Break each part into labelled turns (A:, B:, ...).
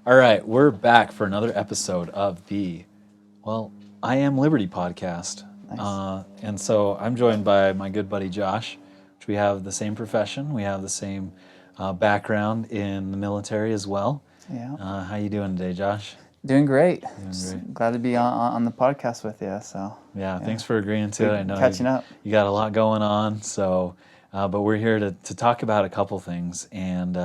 A: All right, we're back for another episode of the, I Am Liberty podcast.
B: Nice.
A: And so I'm joined by my good buddy Josh, which we have the same profession. We have the same background in the military as well.
B: Yeah.
A: How you doing today, Josh?
B: Doing great.
A: great.
B: Glad to be on the podcast with you. So
A: Yeah, thanks for agreeing to it. I know
B: catching up.
A: You got a lot going on, so but we're here to talk about a couple things, and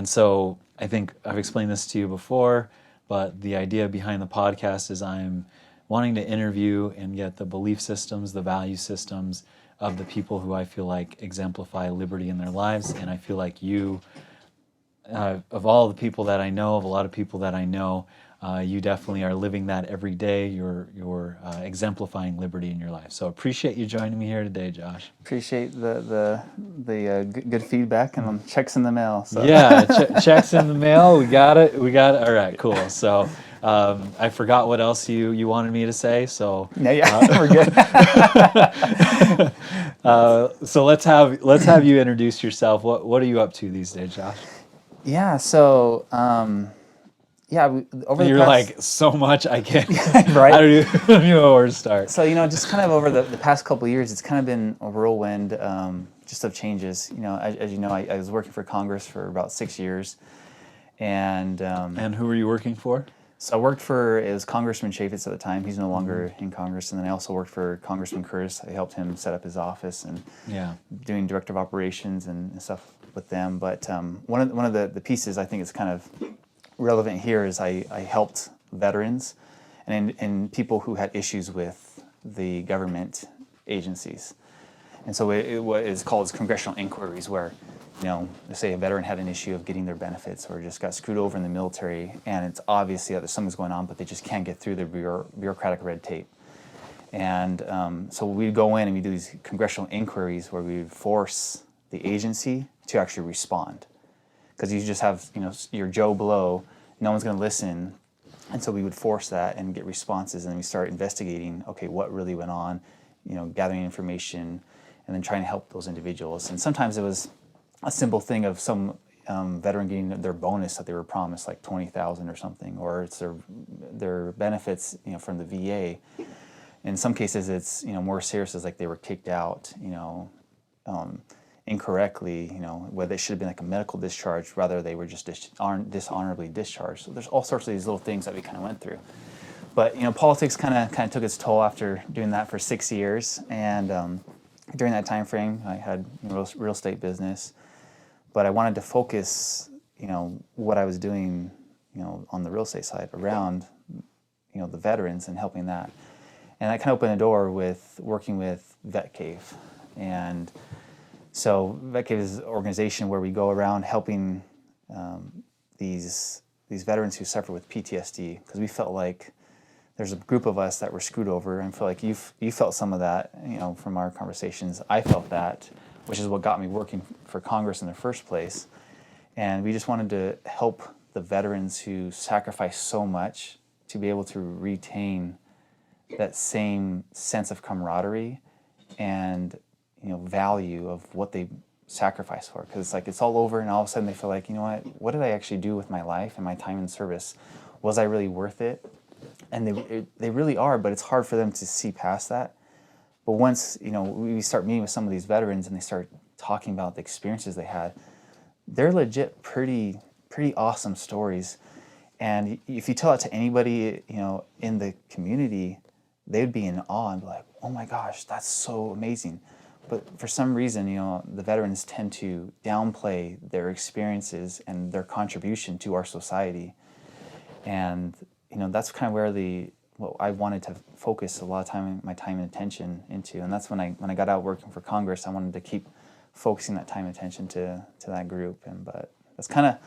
A: so I think I've explained this to you before, but the idea behind the podcast is I'm wanting to interview and get the belief systems, the value systems of the people who I feel like exemplify liberty in their lives, and I feel like you, of all the people that I know, of a lot of people that I know, you definitely are living that every day. You're exemplifying liberty in your life. So appreciate you joining me here today, Josh.
B: Appreciate the good feedback and checks in the mail. So.
A: Yeah, checks in the mail. We got it. All right, cool. So I forgot what else you wanted me to say. So
B: we're good.
A: So let's have you introduce yourself. What are you up to these days, Josh?
B: Yeah. So. Over the
A: You're
B: past,
A: like so much I can't.
B: Right.
A: I don't even know where to start.
B: So just kind of over the past couple of years, it's kind of been a whirlwind, just of changes. As you know, I was working for Congress for about 6 years, and
A: who were you working for?
B: So it was Congressman Chaffetz at the time. He's no longer in Congress, and then I also worked for Congressman Curtis. I helped him set up his office and doing director of operations and stuff with them. But one of the pieces I think is kind of relevant here is I helped veterans and people who had issues with the government agencies. And so it is called congressional inquiries, where let's say a veteran had an issue of getting their benefits or just got screwed over in the military, and it's obviously that something's going on, but they just can't get through the bureaucratic red tape. And so we'd go in and we do these congressional inquiries where we would force the agency to actually respond. Because you just have, your Joe Blow, no one's going to listen, and so we would force that and get responses, and then we start investigating, okay, what really went on, gathering information, and then trying to help those individuals. And sometimes it was a simple thing of some veteran getting their bonus that they were promised, like $20,000 or something, or it's their benefits, from the VA. In some cases, it's more serious, as like they were kicked out, incorrectly, whether it should have been like a medical discharge, rather they were just dishonorably discharged. So there's all sorts of these little things that we kind of went through. But politics kind of took its toll after doing that for 6 years, and during that time frame, I had real estate business, but I wanted to focus, what I was doing, on the real estate side around, the veterans and helping that, and that kind of opened the door with working with Vet Cave. And so Vet Cave is an organization where we go around helping these veterans who suffer with PTSD, because we felt like there's a group of us that were screwed over, and I feel like you felt some of that, from our conversations. I felt that, which is what got me working for Congress in the first place. And we just wanted to help the veterans who sacrifice so much to be able to retain that same sense of camaraderie and value of what they sacrifice for. Because it's all over, and all of a sudden they feel like, what did I actually do with my life and my time in service? Was I really worth it? And they really are, but it's hard for them to see past that. But once we start meeting with some of these veterans and they start talking about the experiences they had, they're legit pretty awesome stories. And if you tell it to anybody in the community, they'd be in awe and be like, oh my gosh, that's so amazing. But for some reason, the veterans tend to downplay their experiences and their contribution to our society. And that's kind of where what I wanted to focus a lot of my time and attention into. And that's when I got out working for Congress, I wanted to keep focusing that time and attention to that group. But that's kind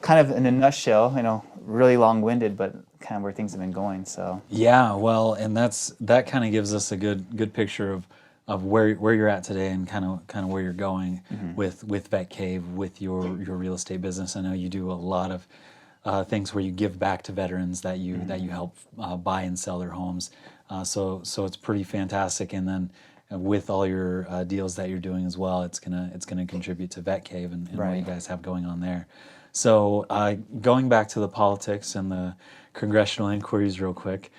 B: of in a nutshell, really long-winded, but kind of where things have been going. So
A: yeah, well, and that kind of gives us a good picture of where you're at today and kind of where you're going with Vet Cave, with your real estate business. I know you do a lot of things where you give back to veterans that you help buy and sell their homes. So it's pretty fantastic. And then with all your deals that you're doing as well, it's gonna contribute to Vet Cave and what you guys have going on there. So going back to the politics and the congressional inquiries real quick.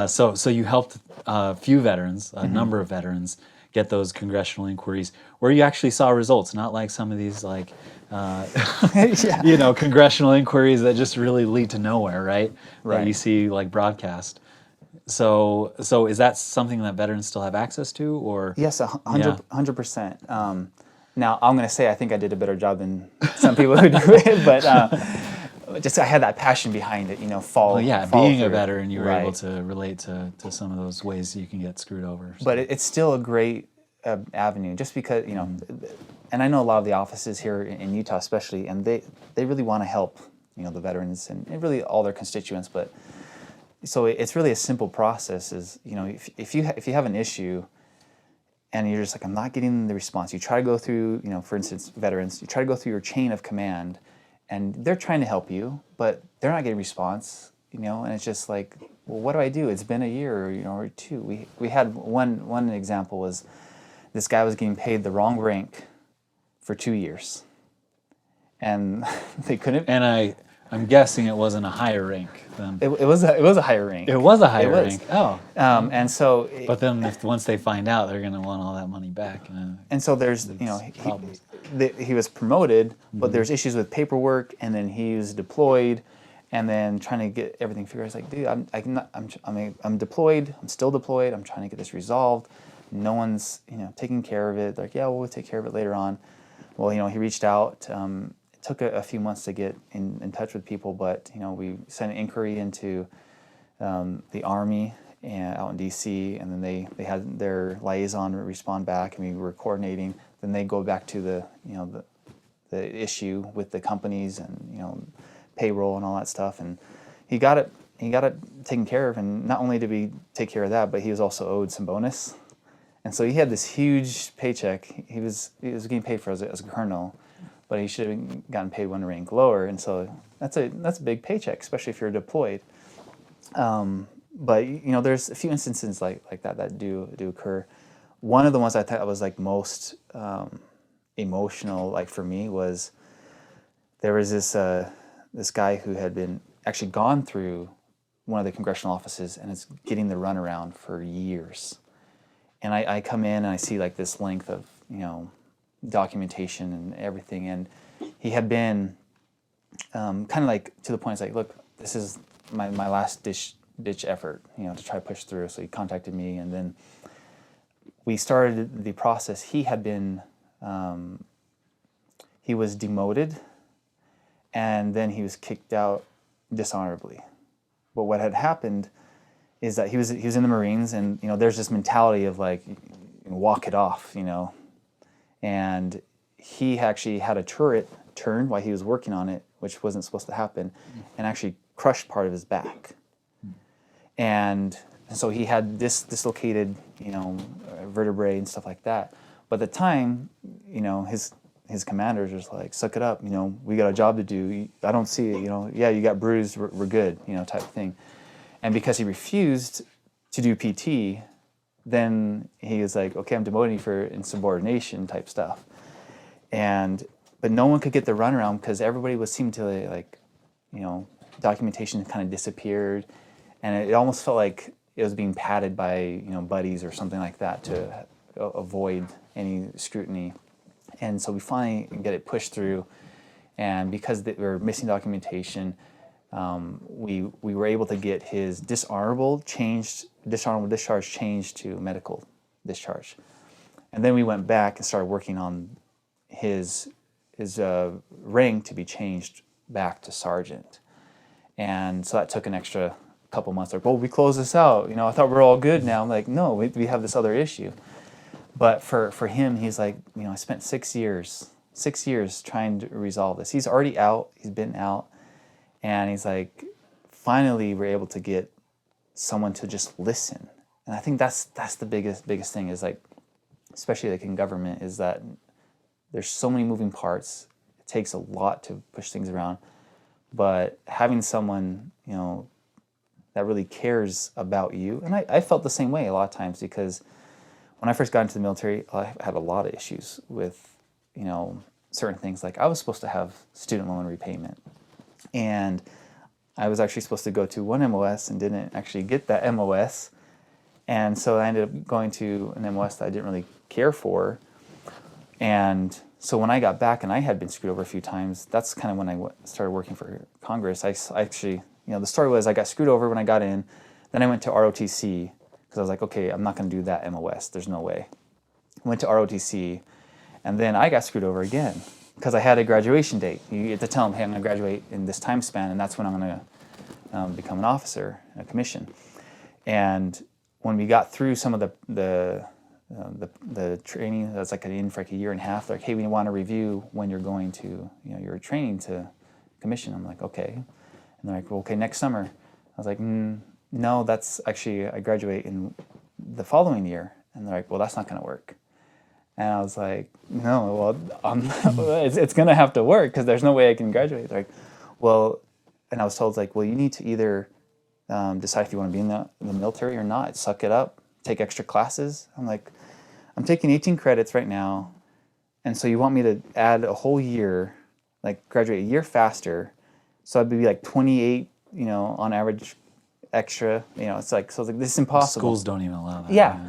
A: So you helped a few veterans, a number of veterans, get those congressional inquiries where you actually saw results, not like some of these like
B: Yeah.
A: congressional inquiries that just really lead to nowhere, right? That you
B: Right.
A: see like broadcast. So is that something that veterans still have access to, or
B: Yes,
A: yeah?
B: 100%. Now, I'm going to say I think I did a better job than some people who do it, but just I had that passion behind it,
A: Well, yeah,
B: follow
A: being a
B: through.
A: veteran, you were able
B: Right.
A: to relate to some of those ways you can get screwed over.
B: But
A: So.
B: it's still a great avenue, just because, and I know a lot of the offices here in Utah, especially, and they really want to help, the veterans and really all their constituents. But so it's really a simple process. Is if you have an issue and you're just like, I'm not getting the response. You try to go through, for instance, veterans, you try to go through your chain of command, and they're trying to help you, but they're not getting response, and it's just like, well, what do I do? It's been a year, or two. We had one example was this guy was getting paid the wrong rank for 2 years, and they couldn't.
A: And I'm guessing it wasn't a higher rank then.
B: It was a higher rank.
A: It was a
B: It
A: higher
B: was,
A: rank. Oh.
B: and so
A: But then if once they find out, they're gonna want all that money back.
B: and so there's
A: Problems.
B: he was promoted, but there's issues with paperwork, and then he was deployed, and then trying to get everything figured out. It's like, dude, I'm deployed. I'm still deployed. I'm trying to get this resolved. No one's taking care of it. They're like, yeah, we'll take care of it later on. Well, he reached out. It took a few months to get in touch with people, but we sent an inquiry into the Army and out in DC, and then they had their liaison respond back, and we were coordinating. Then they go back to the issue with the companies and payroll and all that stuff, and he got it taken care of. And not only did we take care of that, but he was also owed some bonus, and so he had this huge paycheck. He was getting paid for as a colonel, but he should have gotten paid one rank lower, and so that's a big paycheck, especially if you're deployed. But there's a few instances like that do occur. One of the ones I thought was like most emotional, like for me, was there was this guy who had been actually gone through one of the congressional offices and is getting the runaround for years. And I come in and I see like this length of documentation and everything, and he had been kind of like to the point. It's like, look, this is my last ditch effort, to try to push through. So he contacted me, and then we started the process. He had been, he was demoted, and then he was kicked out dishonorably. But what had happened is that he was in the Marines, and there's this mentality of like, walk it off, and he actually had a turret turned while he was working on it, which wasn't supposed to happen, and actually crushed part of his back. And so he had this dislocated, vertebrae and stuff like that. But at the time, his commanders was like, suck it up, we got a job to do. I don't see it, yeah, you got bruised, we're good, type of thing. And because he refused to do PT, then he was like, okay, I'm demoting you for insubordination type stuff. But no one could get the runaround because everybody seemed to like, documentation kind of disappeared. And it almost felt like it was being padded by buddies or something like that to avoid any scrutiny. And so we finally get it pushed through, and because we were missing documentation, we were able to get his dishonorable discharge changed to medical discharge. And then we went back and started working on his rank to be changed back to sergeant. And so that took an extra couple months. Like, well, we closed this out. I thought we're all good now. I'm like, no, we have this other issue. But for him, he's like, I spent 6 years trying to resolve this. He's already out. He's been out. And he's like, finally, we're able to get someone to just listen. And I think that's the biggest thing is like, especially like in government, is that there's so many moving parts. It takes a lot to push things around. But having someone, that really cares about you. And I felt the same way a lot of times, because when I first got into the military, I had a lot of issues with, certain things. Like I was supposed to have student loan repayment, and I was actually supposed to go to one MOS and didn't actually get that MOS. And so I ended up going to an MOS that I didn't really care for. And so when I got back and I had been screwed over a few times, that's kind of when I started working for Congress. I actually, the story was I got screwed over when I got in. Then I went to ROTC because I was like, okay, I'm not going to do that MOS. There's no way. I went to ROTC, and then I got screwed over again because I had a graduation date. You get to tell them, hey, I'm going to graduate in this time span, and that's when I'm going to become an officer, a commission. And when we got through some of the training, that's like in for like a year and a half, they're like, hey, we want to review when you're going to, your training to commission. I'm like, okay. And they're like, well, okay, next summer. I was like, no, that's actually, I graduate in the following year. And they're like, well, that's not going to work. And I was like, no, well, it's going to have to work because there's no way I can graduate. They're like, well, and I was told, like, well, you need to either decide if you want to be in the military or not. Suck it up. Take extra classes. I'm like, I'm taking 18 credits right now, and so you want me to add a whole year, like graduate a year faster, so I'd be like 28, on average, extra. It's like, so I was like, this is impossible.
A: Schools don't even allow that.
B: Yeah.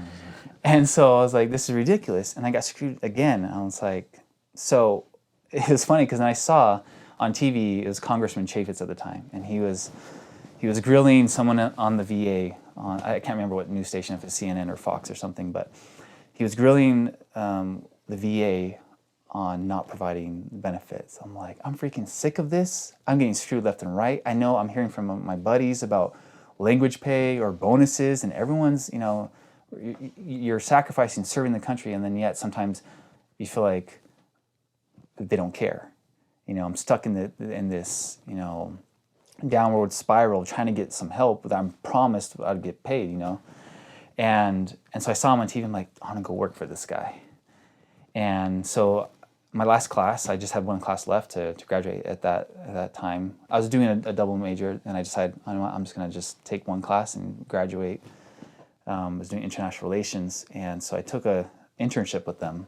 B: And so I was like, this is ridiculous. And I got screwed again. I was like, so it was funny because I saw on TV, it was Congressman Chaffetz at the time, and he was grilling someone on the VA on, I can't remember what news station, if it's CNN or Fox or something, but he was grilling the VA on not providing benefits. I'm like, I'm freaking sick of this. I'm getting screwed left and right. I know I'm hearing from my buddies about language pay or bonuses, and everyone's, you're sacrificing serving the country, and then yet sometimes you feel like they don't care. I'm stuck in this, downward spiral trying to get some help that I'm promised I'd get paid, And so I saw him on TV. I'm like, I want to go work for this guy. And so my last class, I just had one class left to graduate at that time. I was doing a double major, and I decided, I'm just going to just take one class and graduate. I was doing international relations, and so I took a internship with them.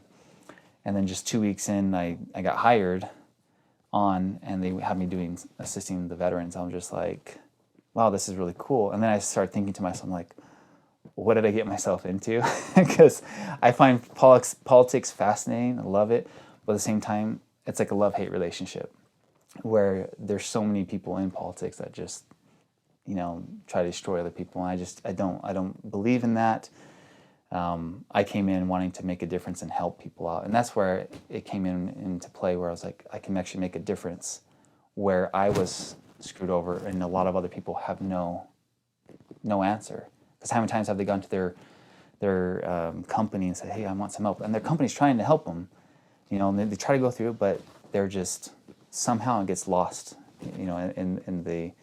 B: And then just 2 weeks in, I got hired on, and they had me assisting the veterans. I'm just like, wow, this is really cool. And then I started thinking to myself, I'm like, what did I get myself into? Because I find politics fascinating. I love it. But at the same time, it's like a love-hate relationship where there's so many people in politics that just, try to destroy other people. And I don't believe in that. I came in wanting to make a difference and help people out. And that's where it came into play, where I was like, I can actually make a difference where I was screwed over and a lot of other people have no answer. Because how many times have they gone to their company and said, hey, I want some help. And their company's trying to help them. And they try to go through it, but they're just, somehow it gets lost, in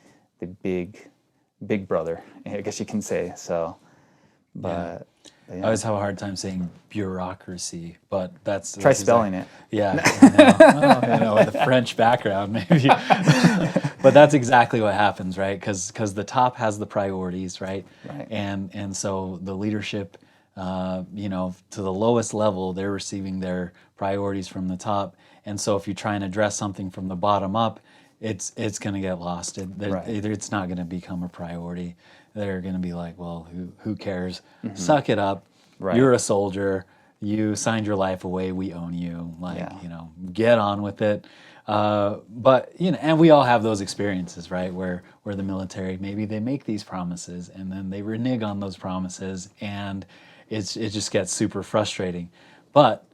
B: the big brother, I guess you can say. So, but... Yeah.
A: I always have a hard time saying bureaucracy, but
B: try spelling it.
A: Yeah, with a French background maybe. But that's exactly what happens, right? Because the top has the priorities, right?
B: Right.
A: And so the leadership, to the lowest level, they're receiving their priorities from the top. And so if you try and address something from the bottom up, it's going to get lost. It's not going to become a priority. They're going to be like, well, who cares? Mm-hmm. Suck it up. Right. You're a soldier. You signed your life away. We own you. Get on with it. But, and we all have those experiences, right? Where the military, maybe they make these promises and then they renege on those promises, and it just gets super frustrating. But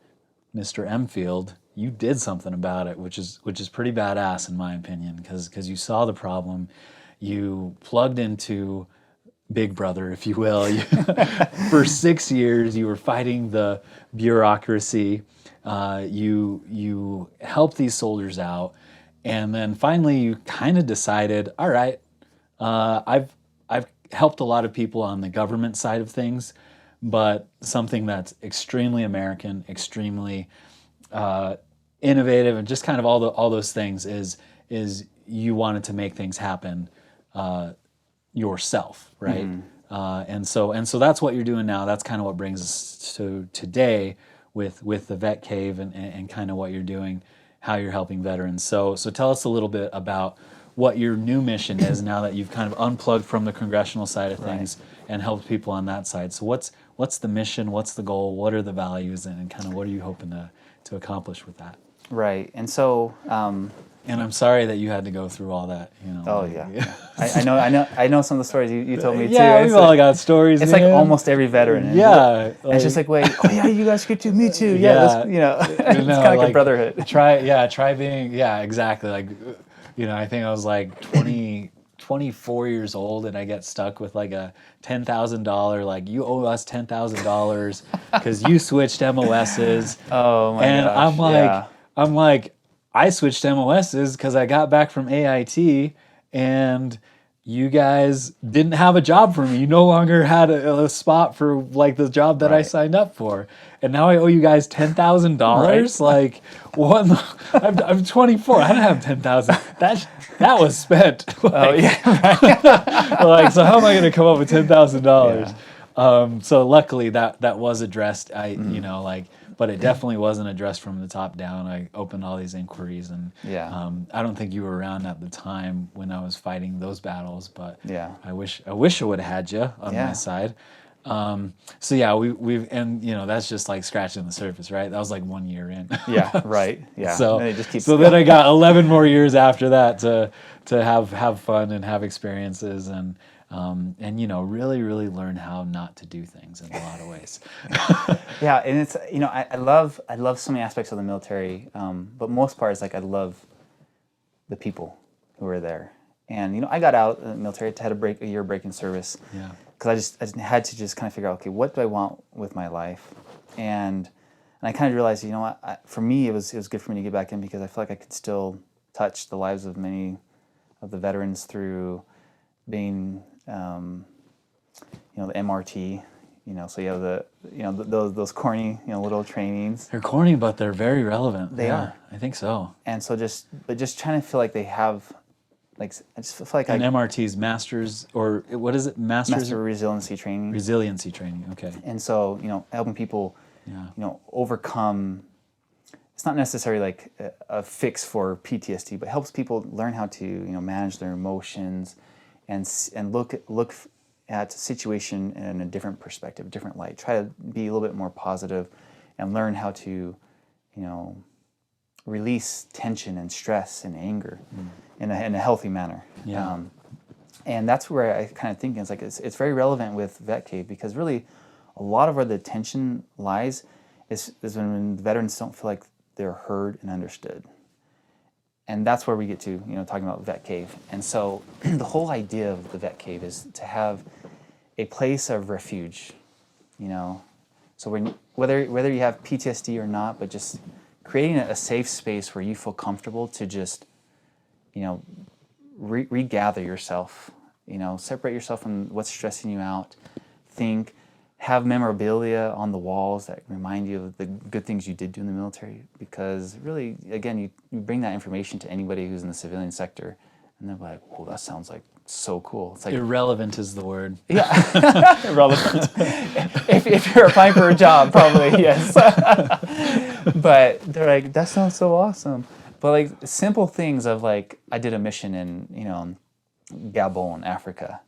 A: Mr. Emfield, you did something about it, which is pretty badass in my opinion, because you saw the problem, you plugged into Big Brother, if you will. For 6 years, you were fighting the bureaucracy. You helped these soldiers out, and then finally, you kind of decided, all right, I've helped a lot of people on the government side of things, but something that's extremely American, extremely innovative, and just kind of all those things is you wanted to make things happen yourself, right? Mm-hmm. And so that's what you're doing now. That's kind of what brings us to today with the Vet Cave and kind of what you're doing. how you're helping veterans. So tell us a little bit about what your new mission is now that you've kind of unplugged from the congressional side of things and helped people on that side. So what's the mission? What's the goal? What are the values, and kind of what are you hoping to accomplish with that?
B: Right. And so,
A: and I'm sorry that you had to go through all that.
B: Oh yeah. I know some of the stories you told me too.
A: Yeah, we've all got stories.
B: It's
A: man.
B: like almost every veteran. And
A: yeah,
B: it's just like, wait, oh yeah, you guys could too, me too. Yeah, it's kind of like a brotherhood.
A: Try being, exactly. Like, I think I was like 24 years old, and I get stuck with like a $10,000, like, you owe us $10,000 because you switched MOSs.
B: Oh my
A: and
B: gosh.
A: I'm like, I switched MOSs because I got back from AIT, and you guys didn't have a job for me. You no longer had a spot for like the job that I signed up for, and now I owe you guys $10,000. Like, what? I'm 24. I don't have 10,000. That was spent. Like, like, so how am I going to come up with $10,000? So luckily that was addressed. But it definitely wasn't addressed from the top down. I opened all these inquiries, and I don't think you were around at the time when I was fighting those battles. But I wish I would have had you on my side. So yeah, we've and that's just like scratching the surface, right? That was like 1 year in. So
B: and it just keeps
A: then I got 11 more years after that to have fun and have experiences and really learn how not to do things in a lot of ways.
B: And it's I love so many aspects of the military, but most part is like I love the people who are there. And I got out of the military, had a year break in service. Because I just had to just kind of figure out, okay, what do I want with my life? And I kind of realized, for me, it was good for me to get back in because I feel like I could still touch the lives of many of the veterans through being, the MRT. So you have those corny, little trainings.
A: They're corny, but they're very relevant.
B: They are.
A: I think so.
B: And so just trying to feel like they have. Like, I just feel like
A: MRT's masters, or what is it?
B: Master resiliency training.
A: Resiliency training. Okay.
B: And so helping people, overcome. It's not necessarily like a fix for PTSD, but helps people learn how to manage their emotions, and look at a situation in a different perspective, different light. Try to be a little bit more positive, and learn how to, release tension and stress and anger. In a healthy manner. And that's where I kind of think it's very relevant with Vet Cave, because really a lot of where the tension lies is when the veterans don't feel like they're heard and understood. And that's where we get to talking about Vet Cave. And so the whole idea of the Vet Cave is to have a place of refuge. So whether you have PTSD or not, but just creating a safe space where you feel comfortable to just regather yourself, separate yourself from what's stressing you out, have memorabilia on the walls that remind you of the good things you did do in the military, because really, again, you bring that information to anybody who's in the civilian sector, and they're like, oh, that sounds like so cool. It's like
A: irrelevant is the word.
B: Yeah, irrelevant. if you're applying for a job, probably, yes. But they're like, that sounds so awesome. But like simple things of like, I did a mission in, Gabon, Africa,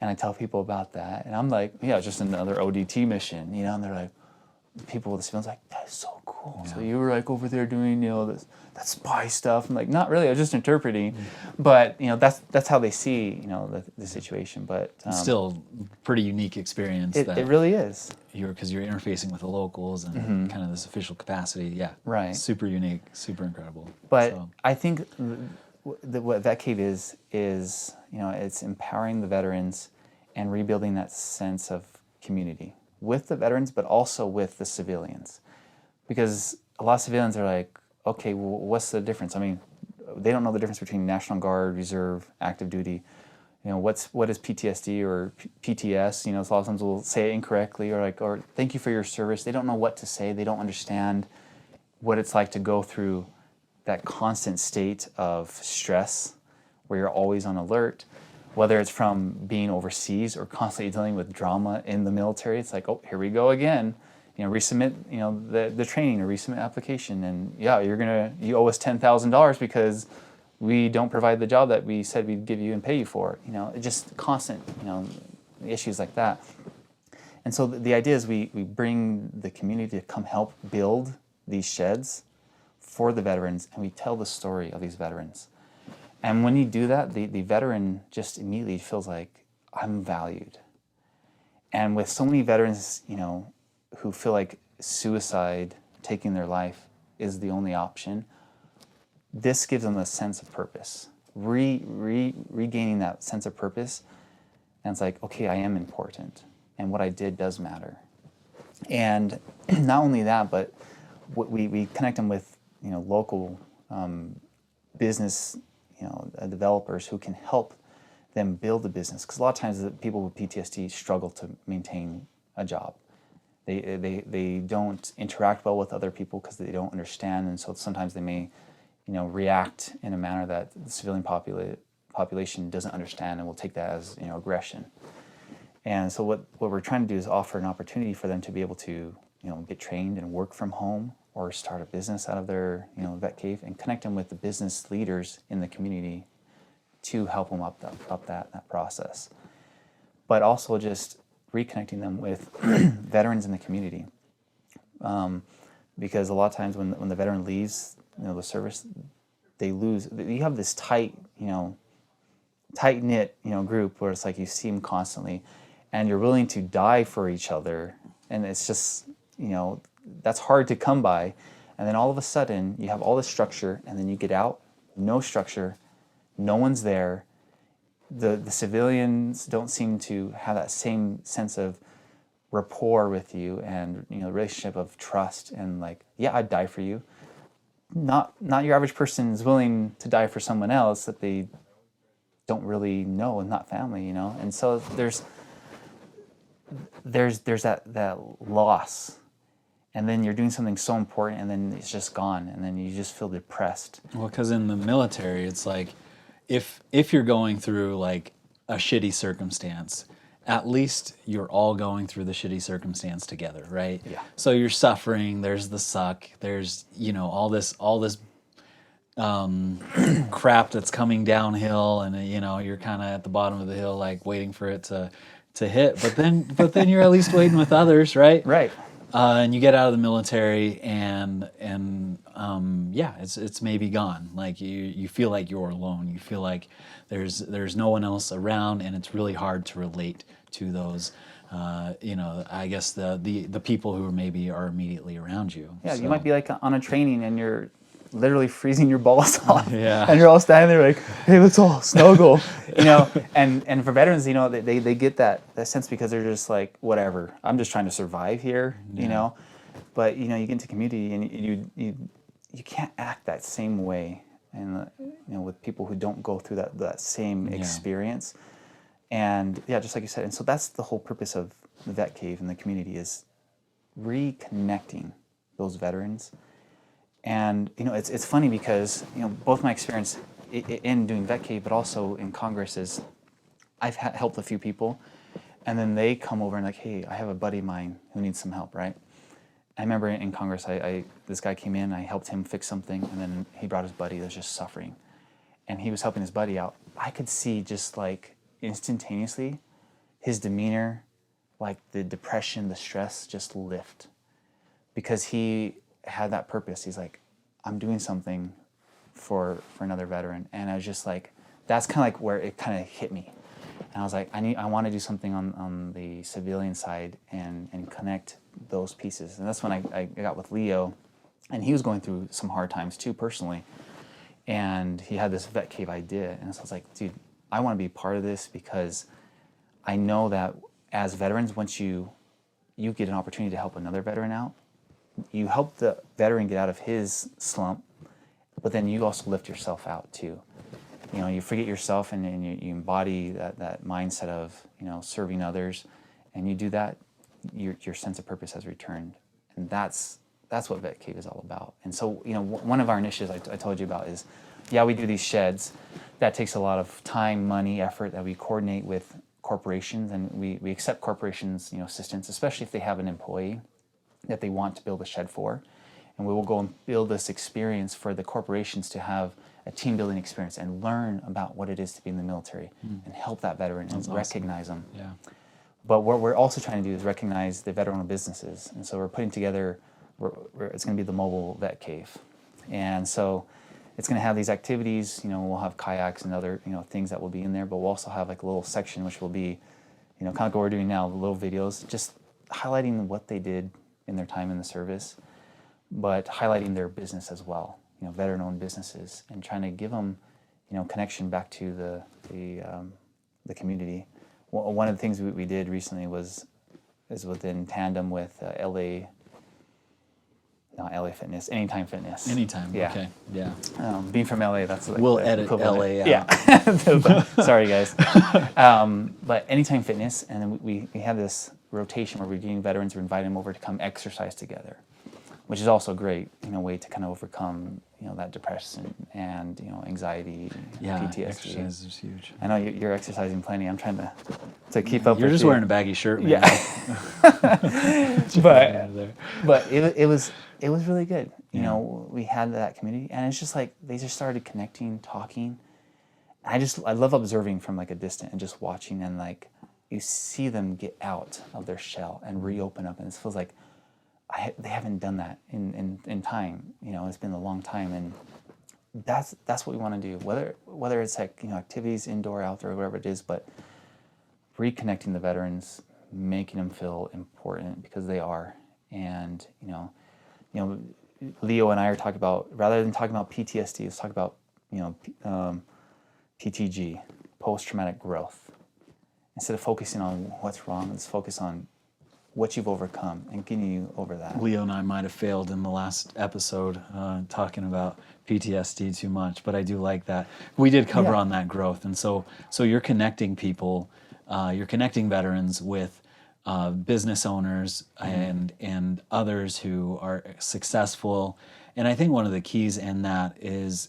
B: and I tell people about that, and I'm like, yeah, it's just another ODT mission, and they're like, people with the civilians like, that is so cool. Yeah. So you were like over there doing, that spy stuff. I'm like, not really. I was just interpreting, but that's how they see, the situation. But
A: still, pretty unique experience.
B: It really is.
A: Because you're interfacing with the locals and kind of this official capacity. Yeah,
B: right.
A: Super unique, super incredible.
B: But I think what Vet Cave is it's empowering the veterans and rebuilding that sense of community with the veterans, but also with the civilians, because a lot of civilians are like, okay, well, what's the difference? I mean, they don't know the difference between National Guard, Reserve, active duty. What is PTSD or PTS? A lot of times we'll say it incorrectly, or thank you for your service. They don't know what to say. They don't understand what it's like to go through that constant state of stress where you're always on alert, whether it's from being overseas or constantly dealing with drama in the military. It's like, oh, here we go again. resubmit, the training or resubmit application, and yeah, you owe us $10,000 because we don't provide the job that we said we'd give you and pay you for. It just constant, issues like that. And so the idea is we bring the community to come help build these sheds for the veterans, and we tell the story of these veterans. And when you do that, the veteran just immediately feels like, I'm valued. And with so many veterans, who feel like suicide, taking their life, is the only option, this gives them a sense of purpose, regaining that sense of purpose. And it's like, okay, I am important, and what I did does matter. And not only that, but we connect them with local business developers who can help them build a business, because a lot of times the people with PTSD struggle to maintain a job. They don't interact well with other people because they don't understand, and so sometimes they may react in a manner that the civilian population doesn't understand and will take that as aggression. And so what we're trying to do is offer an opportunity for them to be able to get trained and work from home, or start a business out of their vet cave, and connect them with the business leaders in the community to help them up that process. But also just reconnecting them with veterans in the community, because a lot of times when the veteran leaves the service, they lose. You have this tight knit group where it's like you see them constantly, and you're willing to die for each other, and it's just that's hard to come by. And then all of a sudden you have all this structure, and then you get out, no structure, no one's there. The civilians don't seem to have that same sense of rapport with you, and relationship of trust, and like, yeah, I'd die for you. Not your average person is willing to die for someone else that they don't really know, and not family, And so there's that loss, and then you're doing something so important, and then it's just gone, and then you just feel depressed.
A: Well, because in the military, it's like, if you're going through like a shitty circumstance, at least you're all going through the shitty circumstance together, right?
B: Yeah.
A: So you're suffering. There's the suck. There's all this crap that's coming downhill, and you're kind of at the bottom of the hill, like waiting for it to hit. But then you're at least waiting with others, right?
B: Right.
A: And you get out of the military, and it's maybe gone. Like you feel like you're alone. You feel like there's no one else around, and it's really hard to relate to those. I guess the people who maybe are immediately around you.
B: Yeah,
A: So.
B: you might be like on a training, and you're literally freezing your balls off.
A: Yeah.
B: And you're all standing there like, hey, let's all snuggle. And for veterans, they get that sense, because they're just like, whatever, I'm just trying to survive here, But you get into community, and you can't act that same way, and with people who don't go through that same experience. And yeah, just like you said, and so that's the whole purpose of the Vet Cave and the community, is reconnecting those veterans. And it's funny, because both my experience in doing Vet Cave, but also in Congress, is I've helped a few people, and then they come over and like, hey, I have a buddy of mine who needs some help, right? I remember in Congress, this guy came in, I helped him fix something, and then he brought his buddy that was just suffering, and he was helping his buddy out. I could see just like instantaneously his demeanor, like the depression, the stress, just lift, because he had that purpose. He's like, I'm doing something for another veteran. And I was just like, that's kind of like where it kind of hit me. And I was like, I want to do something on the civilian side and connect those pieces. And that's when I got with Leo, and he was going through some hard times too, personally. And he had this Vet Cave idea. And so I was like, dude, I want to be part of this, because I know that as veterans, once you get an opportunity to help another veteran out, you help the veteran get out of his slump, but then you also lift yourself out too. You forget yourself, and you embody that mindset of serving others, and you do that, your sense of purpose has returned, and that's what Vet Cave is all about. And so one of our initiatives I told you about is, we do these sheds. That takes a lot of time, money, effort that we coordinate with corporations, and we accept corporations assistance, especially if they have an employee. that they want to build a shed for. And we will go and build this experience for the corporations to have a team building experience and learn about what it is to be in the military and help that veteran and
A: awesome.
B: recognize them.
A: Yeah.
B: But what we're also trying to do is recognize the veteran-owned businesses. And so we're putting together, it's going to be the mobile vet cave. And so it's going to have these activities, we'll have kayaks and other, things that will be in there, but we'll also have like a little section which will be, kind of like what we're doing now, little videos, just highlighting what they did in their time in the service, but highlighting their business as well, veteran-owned businesses, and trying to give them, connection back to the community. One of the things we did recently is within tandem with not LA Fitness, Anytime Fitness.
A: Anytime.
B: Yeah.
A: Okay. Yeah.
B: Being from LA, that's like
A: We'll
B: the
A: edit
B: equivalent.
A: LA out.
B: Yeah. Sorry, guys. But Anytime Fitness, and then we have this rotation where we're getting veterans, we're inviting them over to come exercise together, which is also great, way to kind of overcome, that depression and, anxiety,
A: Yeah.
B: PTSD.
A: Exercise is huge.
B: I know you're exercising plenty. I'm trying to keep up.
A: You're
B: with
A: just
B: you.
A: wearing a baggy shirt, man.
B: Yeah. but it was really good.
A: Yeah.
B: We had that community, and it's just like they just started connecting, talking. I love observing from like a distance and just watching, and like you see them get out of their shell and reopen up, and it feels like they haven't done that in time. It's been a long time, and that's what we want to do. Whether it's like activities indoor, outdoor, whatever it is, but reconnecting the veterans, making them feel important because they are, and Leo and I are talking about, rather than talking about PTSD, let's talk about PTG, post-traumatic growth. Instead of focusing on what's wrong, let's focus on what you've overcome and getting you over that.
A: Leo and I might have failed in the last episode talking about PTSD too much, but I do like that. We did cover on that growth, and so you're connecting people, you're connecting veterans with business owners and others who are successful. And I think one of the keys in that is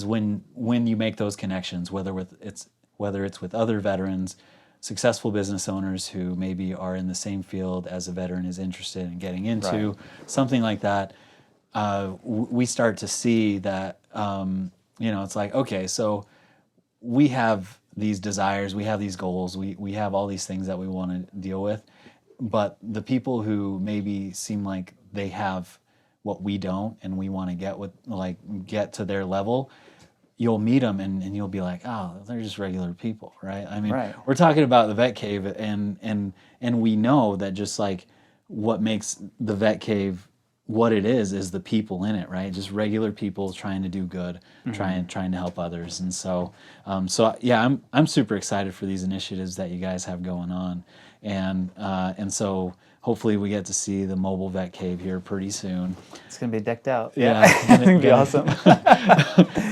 A: when you make those connections, whether it's with other veterans, successful business owners who maybe are in the same field as a veteran is interested in getting into,
B: Right.
A: something like that, we start to see that, it's like, okay, so we have these desires, we have these goals, we have all these things that we want to deal with, but the people who maybe seem like they have what we don't and we want to get to their level, you'll meet them and you'll be like, oh, they're just regular people, right? I mean,
B: Right.
A: We're talking about the vet cave, and we know that just like what makes the vet cave what it is the people in it, right? Just regular people trying to do good, trying to help others. And so yeah, I'm super excited for these initiatives that you guys have going on, and so hopefully we get to see the mobile vet cave here pretty soon.
B: It's gonna be decked out.
A: Yeah,
B: It's gonna be awesome.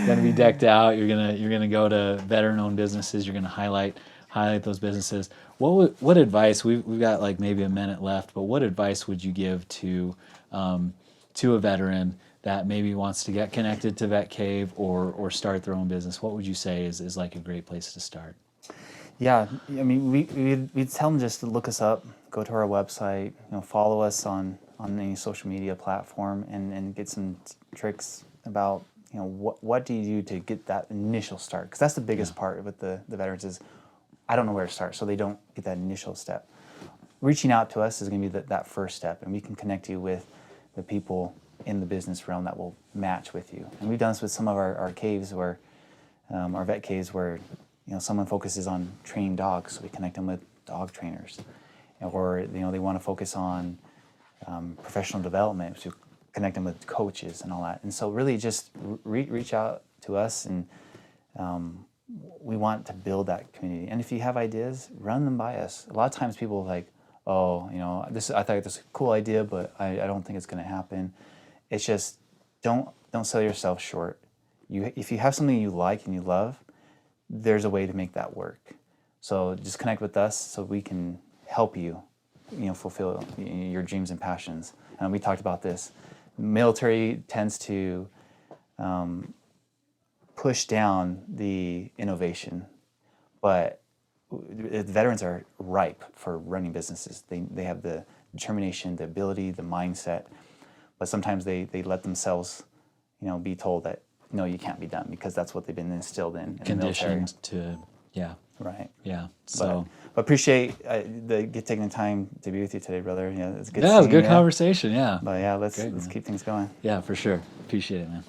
A: Gonna be decked out. You're gonna go to veteran-owned businesses. You're gonna highlight those businesses. What advice, we've got like maybe a minute left, but what advice would you give to a veteran that maybe wants to get connected to Vet Cave or start their own business? What would you say is like a great place to start?
B: Yeah, I mean, we'd tell them just to look us up, go to our website, follow us on any social media platform, and get some tricks about what do you do to get that initial start, because that's the biggest part with the veterans is I don't know where to start, so they don't get that initial step. Reaching out to us is going to be that first step, and we can connect you with the people in the business realm that will match with you. And we've done this with some of our caves where, our vet caves where, someone focuses on training dogs, so we connect them with dog trainers. Or, they want to focus on professional development, so connect them with coaches and all that. And so really just reach out to us, and we want to build that community. And if you have ideas, run them by us. A lot of times people are like, oh, I thought this was a cool idea, but I don't think it's going to happen. It's just don't sell yourself short. If you have something you like and you love, there's a way to make that work. So just connect with us so we can help you, fulfill your dreams and passions. And we talked about this. Military tends to push down the innovation, but the veterans are ripe for running businesses. They have the determination, the ability, the mindset. But sometimes they let themselves, be told that, no, you can't be done, because that's what they've been instilled in the military.
A: Conditioned to, yeah,
B: Right.
A: yeah. So
B: But appreciate taking the time to be with you today, brother. It's good
A: yeah, it was a
B: seeing
A: good
B: you.
A: conversation. Yeah,
B: But yeah, let's
A: Great, man.
B: keep things going.
A: Yeah, for sure. Appreciate it, man.